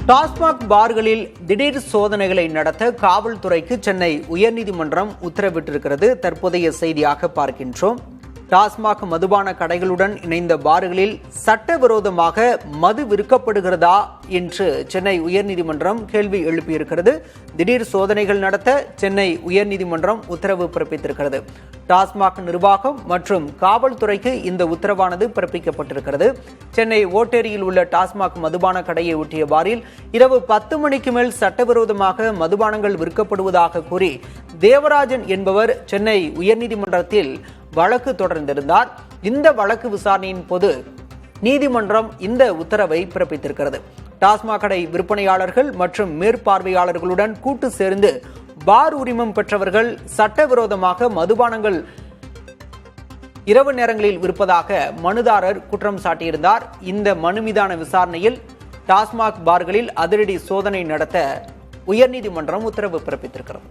டாஸ்மாக் பார்களில் திடீர் சோதனைகளை நடத்த காவல்துறைக்கு சென்னை உயர்நீதிமன்றம் உத்தரவிட்டிருக்கிறது. தற்போதைய செய்தியாக பார்க்கின்றோம். டாஸ்மாக் மதுபான கடைகளுடன் இணைந்த பார்களில் சட்டவிரோதமாக மது விற்கப்படுகிறதா என்று சென்னை உயர்நீதிமன்றம் கேள்வி எழுப்பியிருக்கிறது. திடீர் சோதனைகள் நடத்த சென்னை உயர்நீதிமன்றம் உத்தரவு பிறப்பித்திருக்கிறது. டாஸ்மாக் நிர்வாகம் மற்றும் காவல்துறைக்கு இந்த உத்தரவானது பிறப்பிக்கப்பட்டிருக்கிறது. சென்னை ஓட்டேரியில் உள்ள டாஸ்மாக் மதுபான கடையை ஒட்டிய பாரில் இரவு 10 மணிக்கு மேல் சட்டவிரோதமாக மதுபானங்கள் விற்கப்படுவதாக கூறி தேவராஜன் என்பவர் சென்னை உயர்நீதிமன்றத்தில் வழக்கு தொடர்ந்திருந்தார். இந்த வழக்கு விசாரணையின் போது நீதிமன்றம் இந்த உத்தரவை பிறப்பித்திருக்கிறது. டாஸ்மாக் கடை விற்பனையாளர்கள் மற்றும் மேற்பார்வையாளர்களுடன் கூட்டு சேர்ந்து பார் உரிமம் பெற்றவர்கள் சட்டவிரோதமாக மதுபானங்கள் இரவு நேரங்களில் விற்பதாக மனுதாரர் குற்றம் சாட்டியிருந்தார். இந்த மனு மீதான விசாரணையில் டாஸ்மாக் பார்களில் அதிரடி சோதனை நடத்த உயர்நீதிமன்றம் உத்தரவு பிறப்பித்திருக்கிறது.